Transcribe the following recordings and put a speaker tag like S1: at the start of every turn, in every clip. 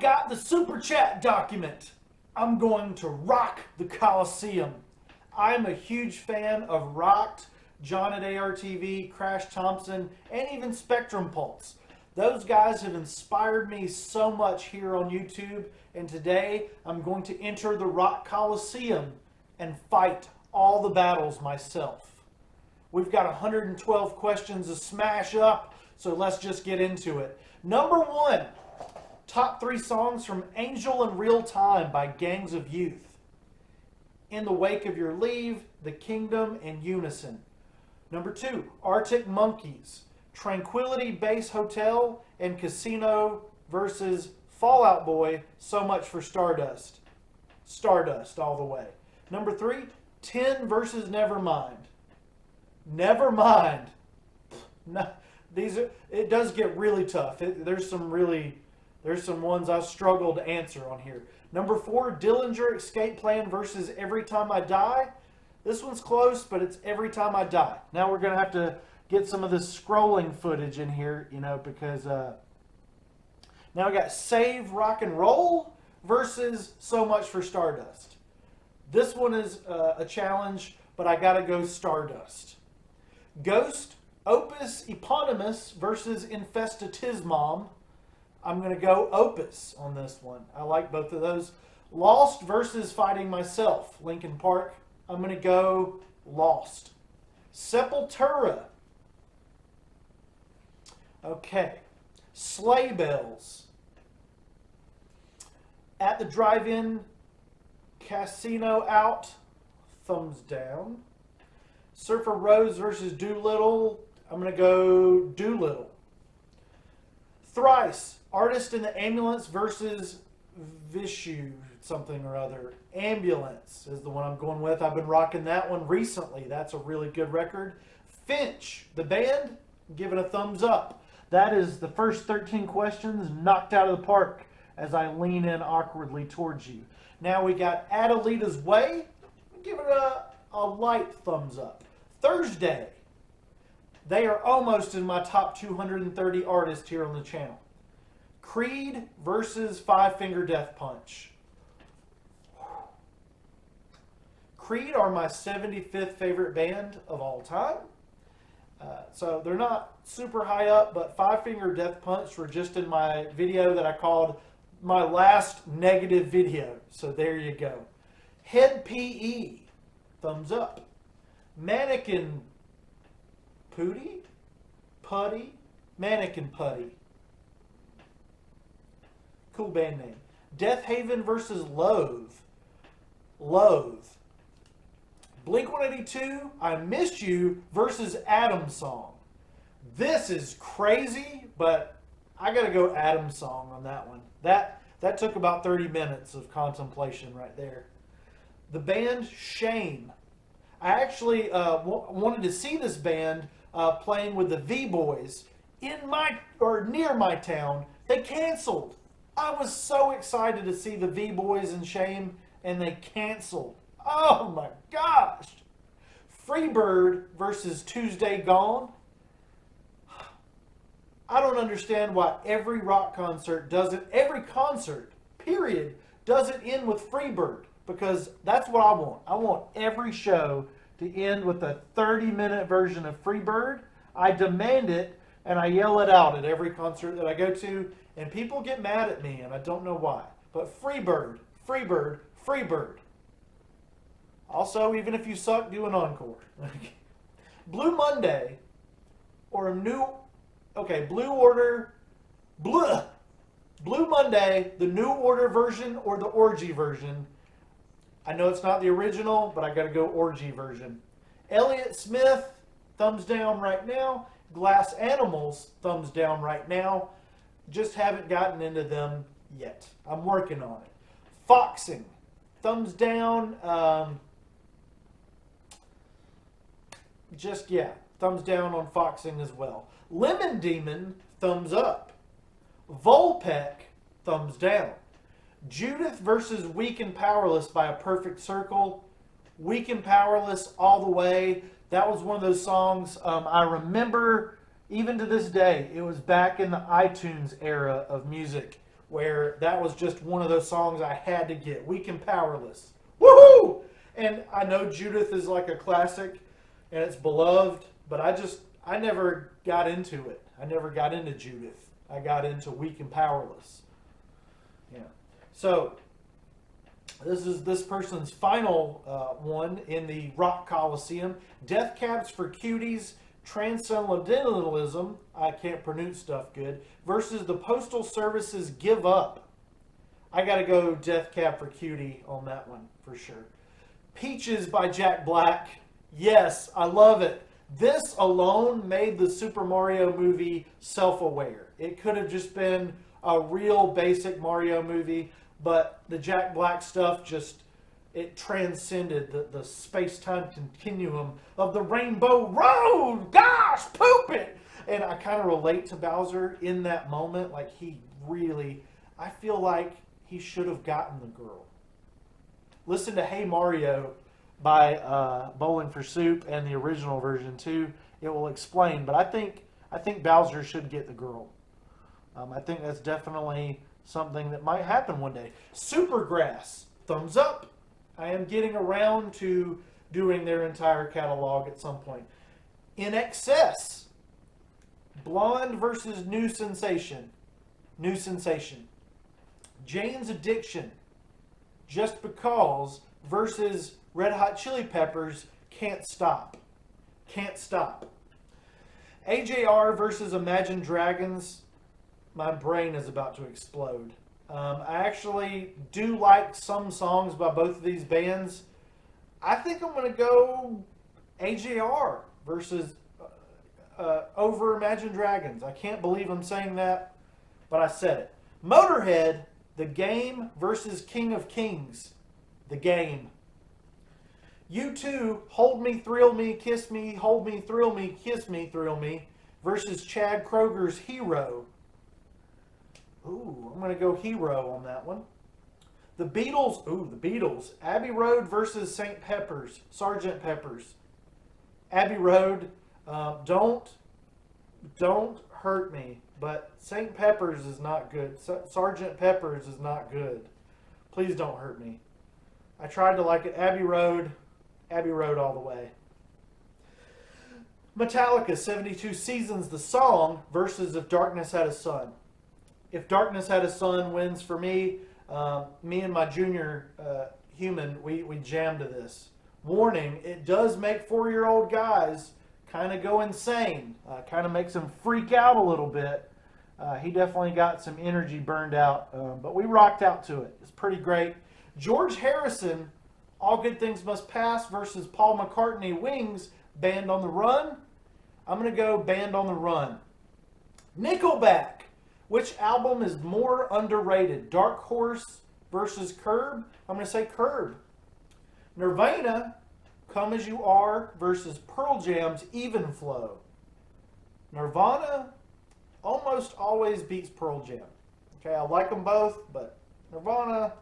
S1: got the super chat document. I'm going to rock the Coliseum. I'm a huge fan of Rocked, John at ARTV, Crash Thompson, and even Spectrum Pulse. Those guys have inspired me so much here on YouTube, and today I'm going to enter the Rock Coliseum and fight all the battles myself. We've got 112 questions to smash up, so let's just get into it. Number 1, top 3 songs from Angel in Real Time by Gangs of Youth. In the Wake of Your Leave, The Kingdom, and Unison. Number 2, Arctic Monkeys, Tranquility Base Hotel, and Casino versus Fall Out Boy, So Much for Stardust. Stardust all the way. Number 3, 10 versus Nevermind. Nevermind. No, it does get really tough. There's some ones I struggle to answer on here. Number 4, Dillinger Escape Plan versus Every Time I Die. This one's close, but it's Every Time I Die. Now we're going to have to get some of this scrolling footage in here, because now we got Save Rock and Roll versus So Much for Stardust. This one is a challenge, but I got to go Stardust. Ghost Opus Eponymous versus Infestatismom. I'm going to go Opus on this one. I like both of those. Lost versus Fighting Myself, Linkin Park. I'm going to go Lost. Sepultura. Okay. Sleigh Bells. At the Drive-In, Casino Out, thumbs down. Surfer Rose versus Doolittle. I'm going to go Doolittle. Thrice, Artist in the Ambulance versus Vishu, something or other. Ambulance is the one I'm going with. I've been rocking that one recently. That's a really good record. Finch, the band, giving a thumbs up. That is the first 13 questions knocked out of the park as I lean in awkwardly towards you. Now we got Adelita's Way. Give it a light thumbs up. Thursday. They are almost in my top 230 artists here on the channel. Creed versus Five Finger Death Punch. Creed are my 75th favorite band of all time. So they're not super high up, but Five Finger Death Punch were just in my video that I called my last negative video. So there you go. Head PE, thumbs up. Mannequin Putty? Mannequin Putty. Cool band name. Death Haven versus Loathe. Blink-182, I Miss You versus Adam Song. This is crazy, but I got to go Adam Song on that one. That took about 30 minutes of contemplation right there. The band Shame. I actually wanted to see this band playing with the V-Boys near my town. They canceled. I was so excited to see the V-Boys in Shame, and they canceled. Oh my gosh! Freebird versus Tuesday Gone. I don't understand why every rock concert every concert, period, doesn't end with Freebird. Because that's what I want. I want every show to end with a 30-minute version of Freebird. I demand it, and I yell it out at every concert that I go to, and people get mad at me, and I don't know why. But Freebird, Freebird, Freebird. Also, even if you suck, do an encore. Blue Monday, or a new... Okay, Blue Monday, the New Order version or the Orgy version. I know it's not the original, but I got to go Orgy version. Elliott Smith, thumbs down right now. Glass Animals, thumbs down right now. Just haven't gotten into them yet. I'm working on it. Foxing, thumbs down. Thumbs down on Foxing as well. Lemon Demon, thumbs up. Volpec, thumbs down. Judith versus Weak and Powerless by A Perfect Circle. Weak and Powerless all the way. That was one of those songs I remember even to this day. It was back in the iTunes era of music where that was just one of those songs I had to get. Weak and Powerless. Woohoo! And I know Judith is like a classic and it's beloved, but I never got into it. I never got into Judith. I got into Weak and Powerless. Yeah. So this is this person's final one in the Rock Coliseum. Death Cabs for Cuties, Transcendentalism, I can't pronounce stuff good, versus the Postal Service's Give Up. I got to go Death Cab for Cutie on that one for sure. Peaches by Jack Black. Yes, I love it. This alone made the Super Mario movie self-aware. It could have just been a real basic Mario movie, but the Jack Black stuff just, it transcended the space-time continuum of the Rainbow Road. Gosh, poop it! And I kind of relate to Bowser in that moment. Like, he really, I feel like he should have gotten the girl. Listen to Hey Mario by Bowling for Soup and the original version too. It will explain, but I think Bowser should get the girl. I think that's definitely something that might happen one day. Supergrass, thumbs up. I am getting around to doing their entire catalog at some point. In Excess, Blonde versus New Sensation. New Sensation. Jane's Addiction, Just Because versus Red Hot Chili Peppers, Can't Stop. Can't Stop. AJR versus Imagine Dragons. My brain is about to explode. I actually do like some songs by both of these bands. I think I'm going to go AJR versus over Imagine Dragons. I can't believe I'm saying that, but I said it. Motorhead, The Game versus King of Kings. The Game. U2, Hold Me, Thrill Me, Kiss Me, Hold Me, Thrill Me, Kiss Me, Thrill Me versus Chad Kroger's Hero. Ooh, I'm going to go Hero on that one. The Beatles, the Beatles. Abbey Road versus St. Pepper's, Sgt. Pepper's. Abbey Road, don't hurt me, but St. Pepper's is not good. Sgt. Pepper's is not good. Please don't hurt me. I tried to like it. Abbey Road all the way. Metallica, 72 Seasons, the song versus If Darkness Had a Sun. If Darkness Had a Sun wins for me. Me and my junior human, we jammed to this. Warning, it does make 4-year-old guys kind of go insane. Kind of makes them freak out a little bit. He definitely got some energy burned out, but we rocked out to it. It's pretty great. George Harrison, All Good Things Must Pass versus Paul McCartney, Wings, Band on the Run. I'm going to go Band on the Run. Nickelback. Which album is more underrated? Dark Horse versus Curb? I'm going to say Curb. Nirvana, Come As You Are versus Pearl Jam's Even Flow. Nirvana almost always beats Pearl Jam. Okay, I like them both, but Nirvana,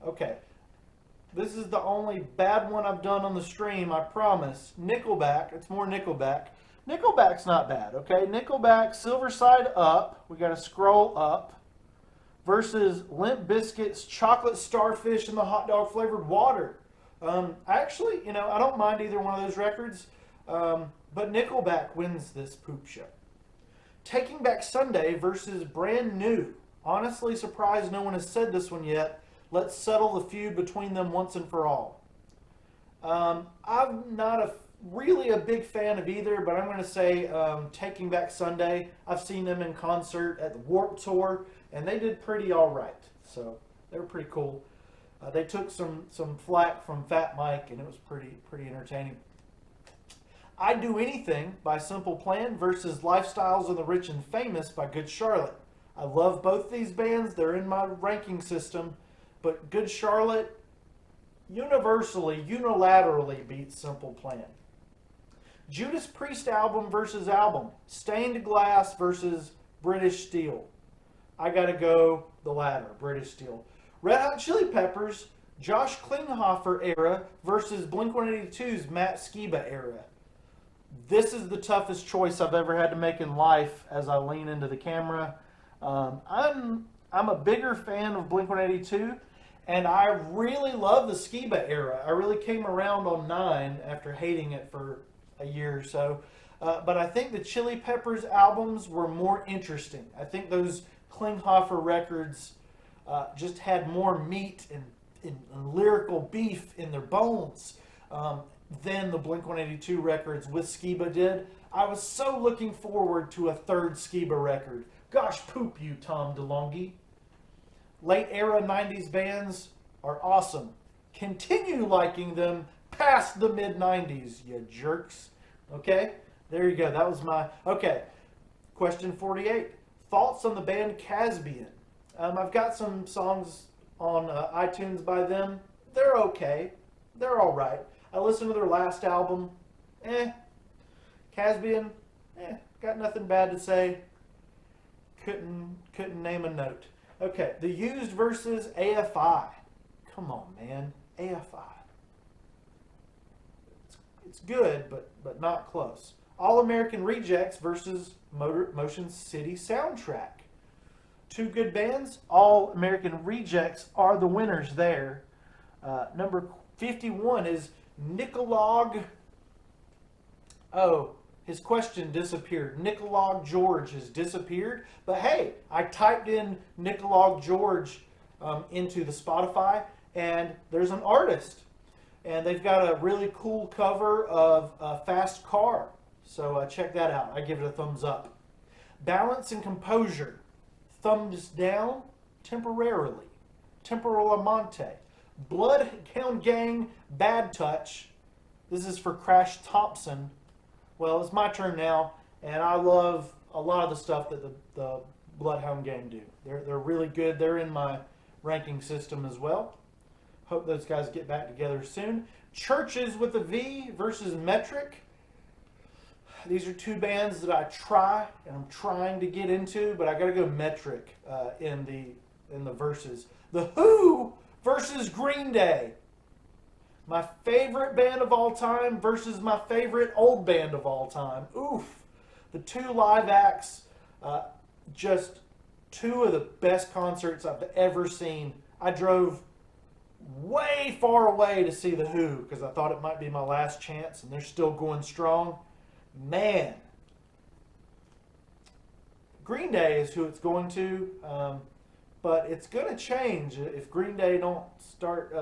S1: okay. This is the only bad one I've done on the stream, I promise. Nickelback, it's more Nickelback. Nickelback's not bad, okay? Nickelback, Silver Side Up, we got to scroll up, versus Limp Bizkit's Chocolate Starfish and the Hot Dog Flavored Water. Actually, I don't mind either one of those records, but Nickelback wins this poop show. Taking Back Sunday versus Brand New. Honestly surprised no one has said this one yet. Let's settle the feud between them once and for all. I'm not really a big fan of either, but I'm going to say Taking Back Sunday. I've seen them in concert at the Warped Tour, and they did pretty all right. So they were pretty cool. They took some flack from Fat Mike, and it was pretty entertaining. I'd Do Anything by Simple Plan versus Lifestyles of the Rich and Famous by Good Charlotte. I love both these bands. They're in my ranking system, but Good Charlotte unilaterally beats Simple Plan. Judas Priest album versus album. Stained Glass versus British Steel. I gotta go the latter, British Steel. Red Hot Chili Peppers, Josh Klinghoffer era versus Blink-182's Matt Skiba era. This is the toughest choice I've ever had to make in life as I lean into the camera. I'm a bigger fan of Blink-182, and I really love the Skiba era. I really came around on 9 after hating it for a year or so. But I think the Chili Peppers albums were more interesting. I think those Klinghoffer records just had more meat and lyrical beef in their bones than the Blink-182 records with Skiba did. I was so looking forward to a third Skiba record. Gosh, poop you, Tom DeLonghi. Late era 90s bands are awesome. Continue liking them past the mid 90s, you jerks. Okay? There you go. That was my... Okay. Question 48. Thoughts on the band Caspian? I've got some songs on iTunes by them. They're okay. They're all right. I listened to their last album. Caspian, got nothing bad to say. Couldn't name a note. Okay, The Used versus AFI. Come on, man. AFI. It's good, but not close. All American Rejects versus Motion City Soundtrack. Two good bands. All American Rejects are the winners there. Number 51 is Nicolog. Oh, his question disappeared. Nicolog George has disappeared. But hey, I typed in Nicolog George into the Spotify, and there's an artist. And they've got a really cool cover of a Fast Car. So check that out. I give it a thumbs up. Balance and Composure. Thumbs down temporarily. Temporal Amante. Bloodhound Gang, Bad Touch. This is for Crash Thompson. Well, it's my turn now, and I love a lot of the stuff that the Bloodhound Gang do. They're really good. They're in my ranking system as well. Hope those guys get back together soon. Churches with a V versus Metric. These are two bands that I I'm trying to get into, but I got to go Metric in the verses. The Who versus Green Day. My favorite band of all time versus my favorite old band of all time. Oof. The two live acts, just two of the best concerts I've ever seen. I drove way far away to see The Who because I thought it might be my last chance, and they're still going strong. Man. Green Day is who it's going to, but it's going to change if Green Day don't start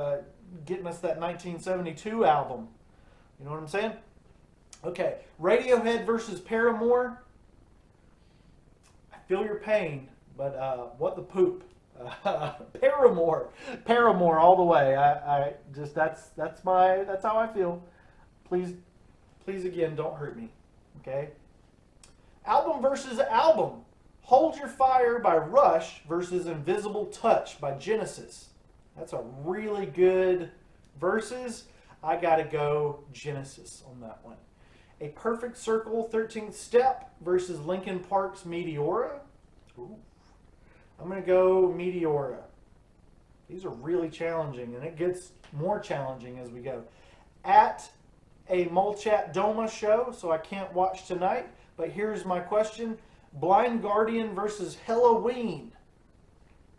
S1: getting us that 1972 album. You know what I'm saying? Okay, Radiohead versus Paramore. I feel your pain, but what the poop. Paramore all the way. I just that's how I feel. Please again, don't hurt me. Okay? Album versus album. Hold Your Fire by Rush versus Invisible Touch by Genesis. That's a really good versus. I gotta go Genesis on that one. A Perfect Circle 13th Step versus Linkin Park's Meteora. Ooh. I'm gonna go Meteora. These are really challenging, and it gets more challenging as we go. At a Molchat Doma show, so I can't watch tonight, but here's my question. Blind Guardian versus Halloween.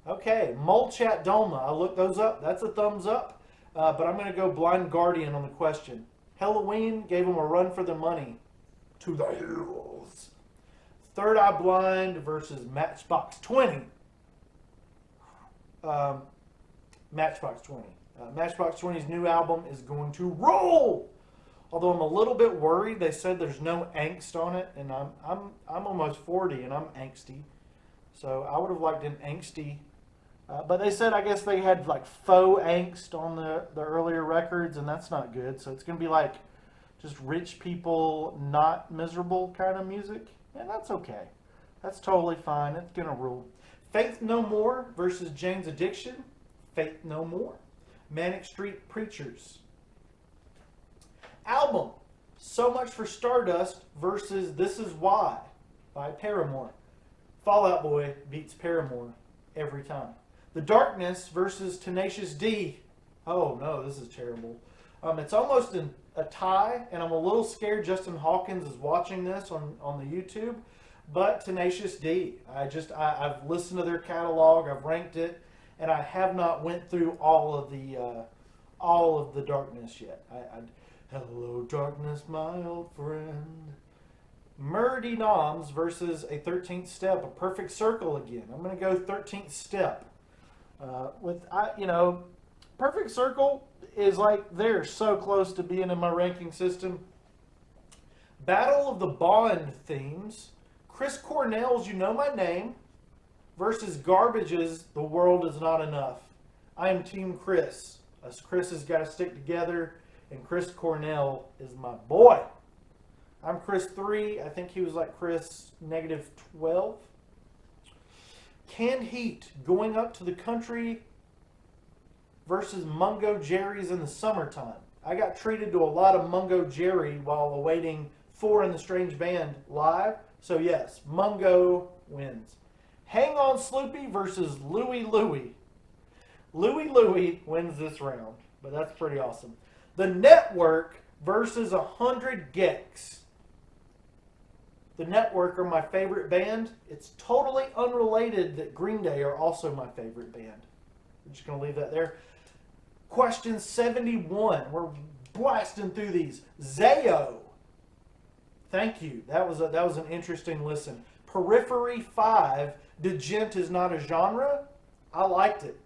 S1: Okay, Molchat Doma. I looked those up. That's a thumbs up. But I'm going to go Blind Guardian on the question. Halloween gave them a run for their money. To the hills. Third Eye Blind versus Matchbox 20. Matchbox 20. Matchbox 20's new album is going to roll. Although I'm a little bit worried. They said there's no angst on it, and I'm almost 40 and I'm angsty. So I would have liked an angsty. But they said I guess they had like faux angst on the earlier records, and that's not good. So it's going to be like just rich people not miserable kind of music. And that's okay. That's totally fine. It's going to rule. Faith No More versus Jane's Addiction. Faith No More. Manic Street Preachers. Album. So Much for Stardust versus This Is Why by Paramore. Fall Out Boy beats Paramore every time. The Darkness versus Tenacious D. Oh no, this is terrible. It's almost a tie, and I'm a little scared Justin Hawkins is watching this on the YouTube. but Tenacious D. I've listened to their catalog, I've ranked it, and I have not went through all of the darkness yet. Hello, darkness, my old friend. Murdy Noms versus a 13th Step, a perfect circle again. I'm going to go 13th Step. Perfect circle is like they're so close to being in my ranking system. Battle of the Bond themes. Chris Cornell's You Know My Name versus Garbage's The World Is Not Enough. I am Team Chris. Us Chris has got to stick together, and Chris Cornell is my boy. I'm Chris 3. I think he was like Chris -12. Canned Heat, Going Up to the Country versus Mungo Jerry's in the Summertime. I got treated to a lot of Mungo Jerry while awaiting 4 in the Strange Band live. So yes, Mungo wins. Hang On Sloopy versus Louie Louie. Louie Louie wins this round, but that's pretty awesome. The Network versus 100 Gex. The Network are my favorite band. It's totally unrelated that Green Day are also my favorite band. I'm just going to leave that there. Question 71. We're blasting through these. Zayo. Thank you. That was an interesting listen. Periphery 5. Degent is not a genre. I liked it.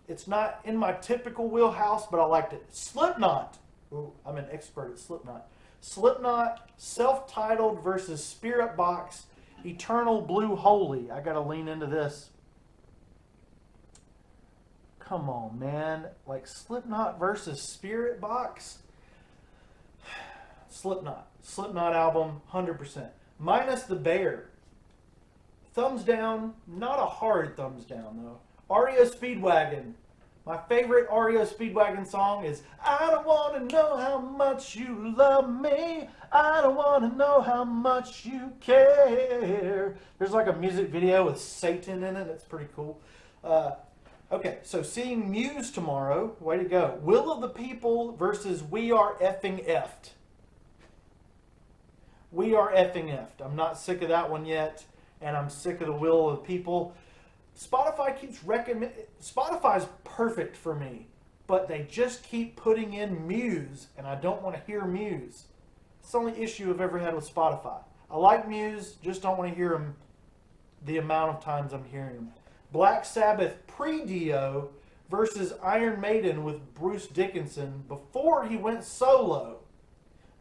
S1: It's not in my typical wheelhouse, but I liked it. Slipknot. Ooh, I'm an expert at Slipknot. Slipknot, self-titled versus Spirit Box, Eternal Blue Holy. I got to lean into this. Come on, man. Like Slipknot versus Spirit Box? Slipknot. Slipknot album, 100%. Minus the Bear. Thumbs down. Not a hard thumbs down, though. REO Speedwagon. My favorite REO Speedwagon song is I don't want to know how much you love me. I don't want to know how much you care. There's like a music video with Satan in it. It's pretty cool. Okay, so seeing Muse tomorrow. Way to go. Will of the People versus We Are Effing Effed. We Are Effing Effed. I'm not sick of that one yet, and I'm sick of the Will of the People. Spotify keeps Spotify's perfect for me, but they just keep putting in Muse, and I don't want to hear Muse. It's the only issue I've ever had with Spotify. I like Muse, just don't want to hear them the amount of times I'm hearing them. Black Sabbath pre-Dio versus Iron Maiden with Bruce Dickinson before he went solo.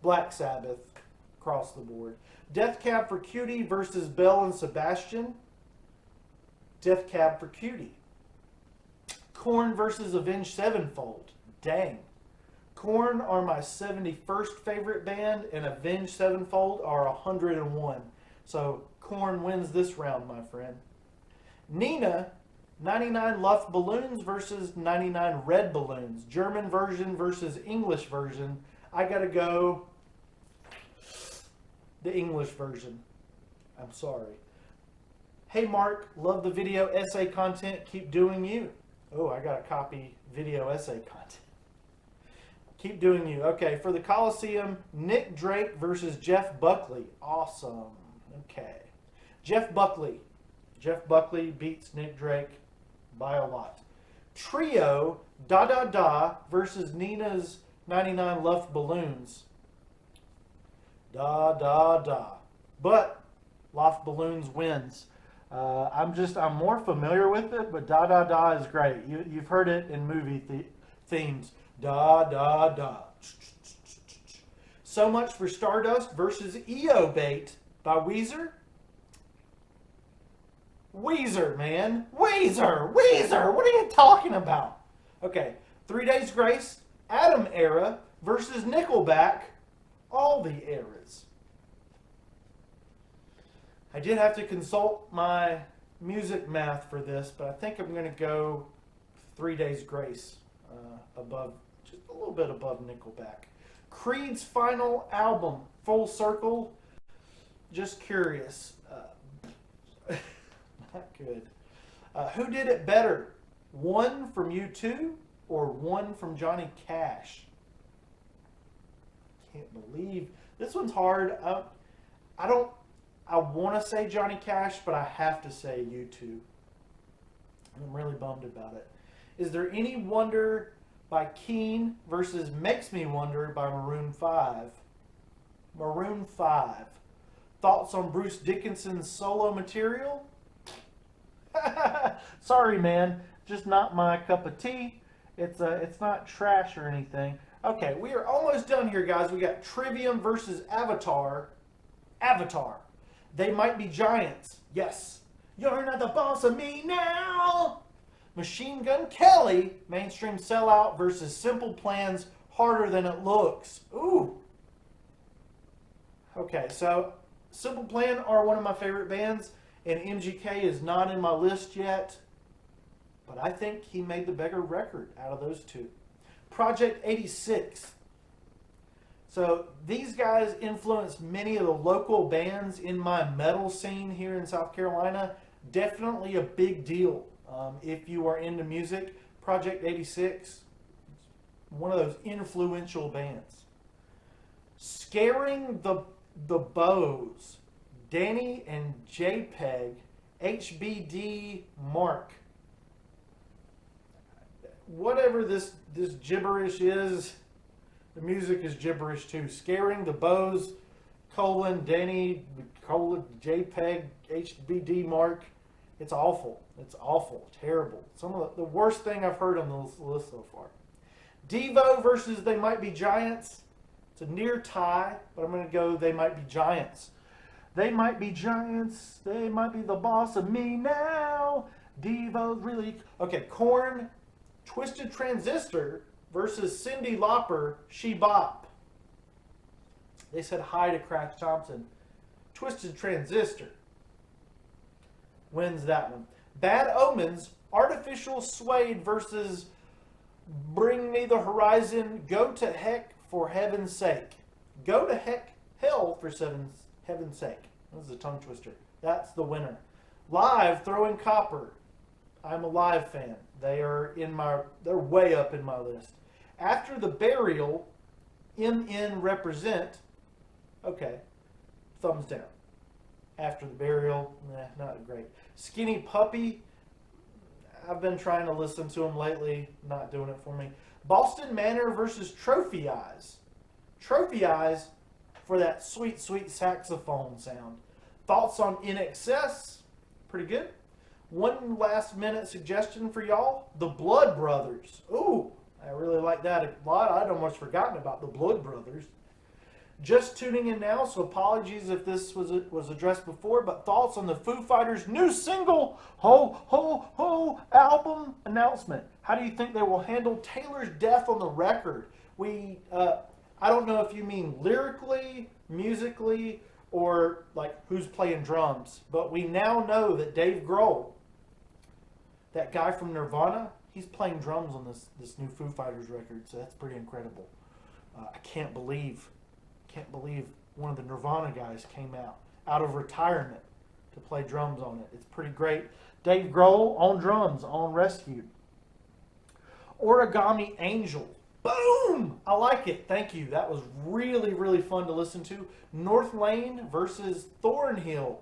S1: Black Sabbath across the board. Death Cab for Cutie versus Belle and Sebastian. Death Cab for Cutie. Korn versus Avenged Sevenfold. Dang. Korn are my 71st favorite band, and Avenged Sevenfold are 101. So Korn wins this round, my friend. Nina, 99 Luft Balloons versus 99 Red Balloons. German version versus English version. I gotta go the English version. I'm sorry. Hey Mark, love the video essay content. Keep doing you. Oh, I got to copy video essay content. Keep doing you. Okay, for the Coliseum, Nick Drake versus Jeff Buckley. Awesome. Okay. Jeff Buckley. Jeff Buckley beats Nick Drake by a lot. Trio, Da Da Da versus Nina's 99 Luft Balloons. Da Da Da. But Luft Balloons wins. I'm more familiar with it, but Da Da Da is great. You've heard it in movie themes. Da Da Da. So Much for Stardust versus EO Bait by Weezer. Weezer, man. Weezer. What are you talking about? Okay. 3 Days Grace, Adam Era versus Nickelback, all the eras. I did have to consult my music math for this, but I think I'm going to go 3 Days Grace above, just a little bit above Nickelback. Creed's final album, Full Circle. Just curious. Not good. Who did it better? One from U2 or one from Johnny Cash? Can't believe this one's hard. I want to say Johnny Cash, but I have to say U2. I'm really bummed about it. Is there any wonder by Keen versus Makes Me Wonder by Maroon 5? Maroon 5. Thoughts on Bruce Dickinson's solo material? Sorry, man. Just not my cup of tea. It's not trash or anything. Okay, we are almost done here, guys. We got Trivium versus Avatar. Avatar. They Might Be Giants. Yes. You're not the boss of me now. Machine Gun Kelly, Mainstream Sellout versus Simple Plan's Harder Than It Looks. Ooh. Okay, so Simple Plan are one of my favorite bands, and MGK is not in my list yet, but I think he made the bigger record out of those two. Project 86. So these guys influenced many of the local bands in my metal scene here in South Carolina. Definitely a big deal. If you are into music, Project 86, one of those influential bands. Scaring the Bows, Danny and JPEG, HBD Mark. Whatever this gibberish is, the music is gibberish too. Scaring the Bows, Danny, JPEG, HBD Mark. It's awful. It's awful. Terrible. Some of the worst thing I've heard on this list so far. Devo versus They Might Be Giants. It's a near tie, but I'm going to go They Might Be Giants. They might be giants. They might be the boss of me now. Devo's really... Okay, Korn, Twisted Transistor versus Cyndi Lauper, She Bop. They said hi to Crash Thompson. Twisted Transistor wins that one. Bad Omens, Artificial Suede versus Bring Me the Horizon, Go to Heck for Heaven's Sake. Go to hell for heaven's sake. This is a tongue twister. That's the winner. Live, Throwing Copper. I'm a Live fan. They're way up in my list. After the Burial, MN Represent. Okay, thumbs down. After the Burial, not great. Skinny Puppy, I've been trying to listen to them lately, not doing it for me. Boston Manor versus Trophy Eyes. Trophy Eyes for that sweet, sweet saxophone sound. Thoughts on In Excess? Pretty good. One last minute suggestion for y'all. The Blood Brothers. Ooh, I really like that a lot. I'd almost forgotten about the Blood Brothers. Just tuning in now, so apologies if this was addressed before, but thoughts on the Foo Fighters' new single, Ho, Ho, Ho, album announcement. How do you think they will handle Taylor's death on the record? I don't know if you mean lyrically, musically, or like who's playing drums, but we now know that Dave Grohl, that guy from Nirvana, he's playing drums on this new Foo Fighters record, so that's pretty incredible. I can't believe one of the Nirvana guys came out of retirement to play drums on it. It's pretty great. Dave Grohl on drums on Rescue. Origami Angel. Boom! I like it. Thank you. That was really, really fun to listen to. North Lane versus Thornhill.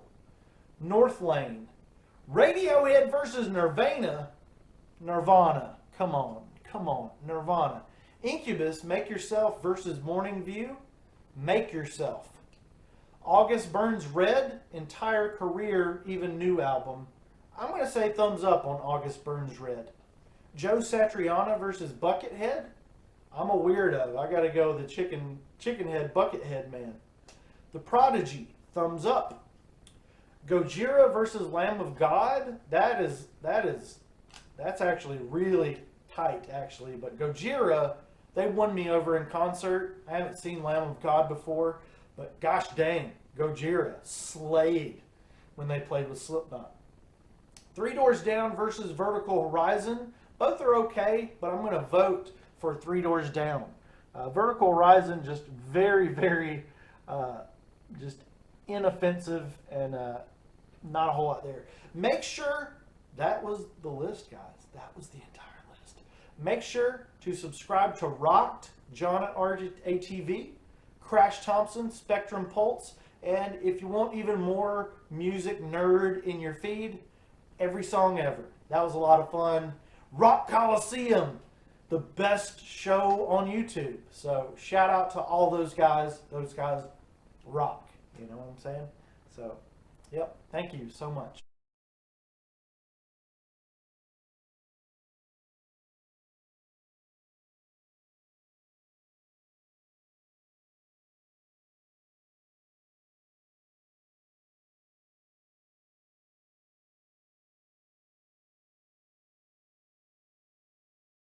S1: North Lane. Radiohead versus Nirvana. Nirvana. Come on. Nirvana. Incubus, Make Yourself versus Morning View. Make Yourself. August Burns Red, Entire Career, Even New album. I'm going to say thumbs up on August Burns Red. Joe Satriani versus Buckethead. I'm a weirdo. I got to go the chicken head, Buckethead man. The Prodigy, thumbs up. Gojira versus Lamb of God. That's actually really tight, actually. But Gojira, they won me over in concert. I haven't seen Lamb of God before, but gosh dang, Gojira slayed when they played with Slipknot. Three Doors Down versus Vertical Horizon. Both are okay, but I'm going to vote for Three Doors Down. Vertical Horizon, just very, very just inoffensive and not a whole lot there. Make sure, that was the list, guys. That was the entire list. Make sure to subscribe to Rocked, John at RJATV, Crash Thompson, Spectrum Pulse, And if you want even more music nerd in your feed, every song ever. That was a lot of fun. Rock Coliseum, the best show on YouTube. So shout out to all those guys. Those guys rock. You know what I'm saying? So, yep. Thank you so much.